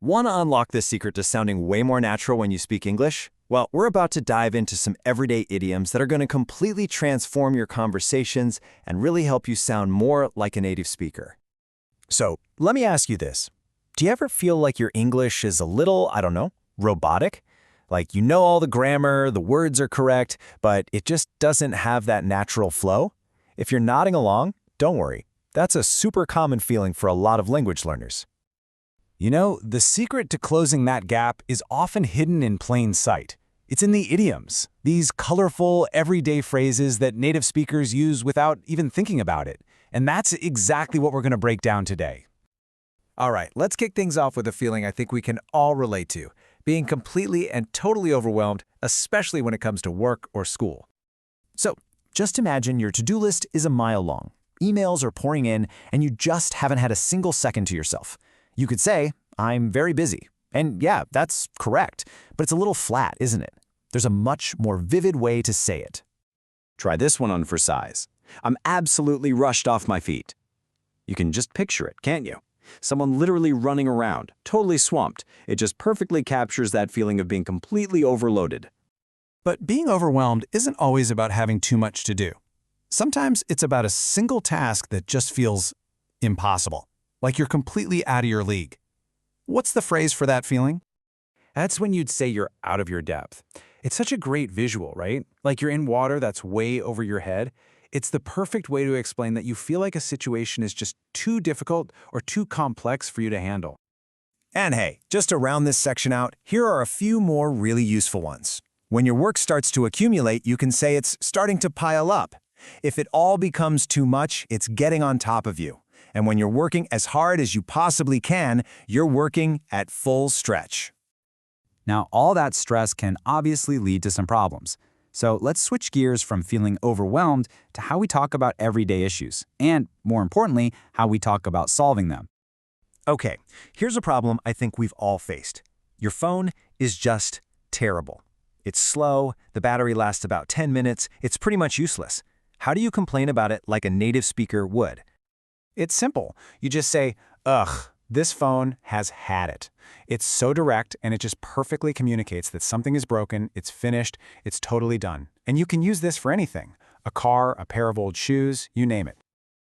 Want to unlock this secret to sounding way more natural when you speak English? Well, we're about to dive into some everyday idioms that are going to completely transform your conversations and really help you sound more like a native speaker. So, let me ask you this. Do you ever feel like your English is a little, I don't know, robotic? Like you know all the grammar, the words are correct, but it just doesn't have that natural flow? If you're nodding along, don't worry. That's a super common feeling for a lot of language learners. You know, the secret to closing that gap is often hidden in plain sight. It's in the idioms, these colorful, everyday phrases that native speakers use without even thinking about it. And that's exactly what we're going to break down today. All right, let's kick things off with a feeling I think we can all relate to, being completely and totally overwhelmed, especially when it comes to work or school. So, just imagine your to-do list is a mile long. Emails are pouring in, and you just haven't had a single second to yourself. You could say, I'm very busy. And yeah, that's correct, but it's a little flat, isn't it? There's a much more vivid way to say it. Try this one on for size. I'm absolutely rushed off my feet. You can just picture it, can't you? Someone literally running around, totally swamped. It just perfectly captures that feeling of being completely overloaded. But being overwhelmed isn't always about having too much to do. Sometimes it's about a single task that just feels impossible, like you're completely out of your league. What's the phrase for that feeling? That's when you'd say you're out of your depth. It's such a great visual, right? Like you're in water that's way over your head. It's the perfect way to explain that you feel like a situation is just too difficult or too complex for you to handle. And hey, just to round this section out, here are a few more really useful ones. When your work starts to accumulate, you can say it's starting to pile up. If it all becomes too much, it's getting on top of you. And when you're working as hard as you possibly can, you're working at full stretch. Now, all that stress can obviously lead to some problems. So let's switch gears from feeling overwhelmed to how we talk about everyday issues, and more importantly, how we talk about solving them. Okay, here's a problem I think we've all faced. Your phone is just terrible. It's slow, the battery lasts about 10 minutes, it's pretty much useless. How do you complain about it like a native speaker would? It's simple. You just say, ugh, this phone has had it. It's so direct and it just perfectly communicates that something is broken, it's finished, it's totally done. And you can use this for anything. A car, a pair of old shoes, you name it.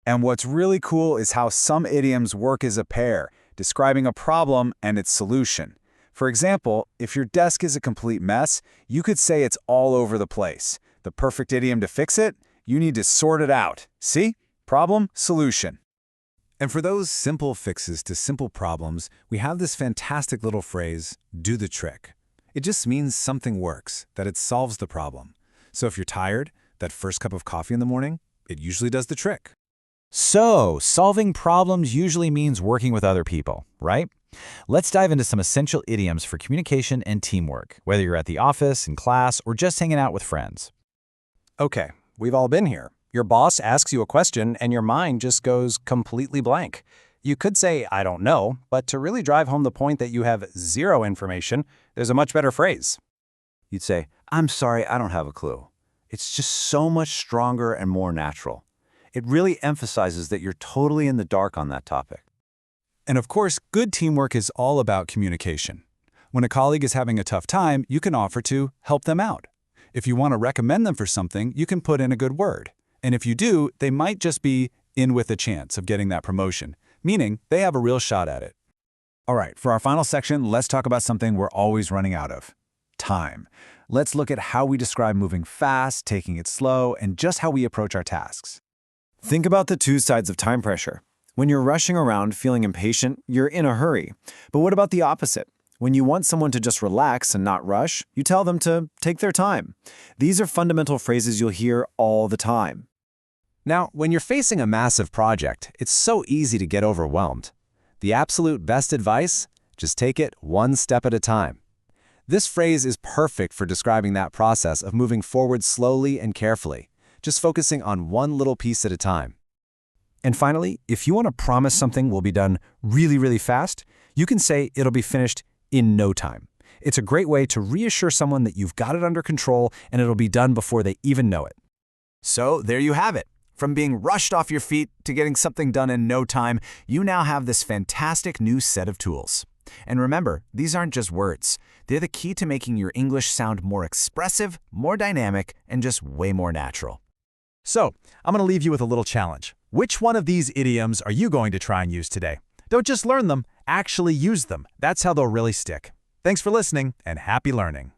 And what's really cool is how some idioms work as a pair, describing a problem and its solution. For example, if your desk is a complete mess, you could say it's all over the place. The perfect idiom to fix it? You need to sort it out. See? Problem, solution. And for those simple fixes to simple problems, we have this fantastic little phrase, do the trick. It just means something works, that it solves the problem. So if you're tired, that first cup of coffee in the morning, it usually does the trick. So, solving problems usually means working with other people, right? Let's dive into some essential idioms for communication and teamwork, whether you're at the office, in class, or just hanging out with friends. Okay, we've all been here. Your boss asks you a question and your mind just goes completely blank. You could say, I don't know, but to really drive home the point that you have zero information, there's a much better phrase. You'd say, I'm sorry, I don't have a clue. It's just so much stronger and more natural. It really emphasizes that you're totally in the dark on that topic. And of course, good teamwork is all about communication. When a colleague is having a tough time, you can offer to help them out. If you want to recommend them for something, you can put in a good word. And if you do, they might just be in with a chance of getting that promotion, meaning they have a real shot at it. All right, for our final section, let's talk about something we're always running out of. Time. Let's look at how we describe moving fast, taking it slow, and just how we approach our tasks. Think about the two sides of time pressure. When you're rushing around feeling impatient, you're in a hurry. But what about the opposite? When you want someone to just relax and not rush, you tell them to take their time. These are fundamental phrases you'll hear all the time. Now, when you're facing a massive project, it's so easy to get overwhelmed. The absolute best advice? Just take it one step at a time. This phrase is perfect for describing that process of moving forward slowly and carefully, just focusing on one little piece at a time. And finally, if you want to promise something will be done really, really fast, you can say it'll be finished in no time. It's a great way to reassure someone that you've got it under control and it'll be done before they even know it. So there you have it. From being rushed off your feet to getting something done in no time, you now have this fantastic new set of tools. And remember, these aren't just words. They're the key to making your English sound more expressive, more dynamic, and just way more natural. So, I'm going to leave you with a little challenge. Which one of these idioms are you going to try and use today? Don't just learn them, actually use them. That's how they'll really stick. Thanks for listening, and happy learning.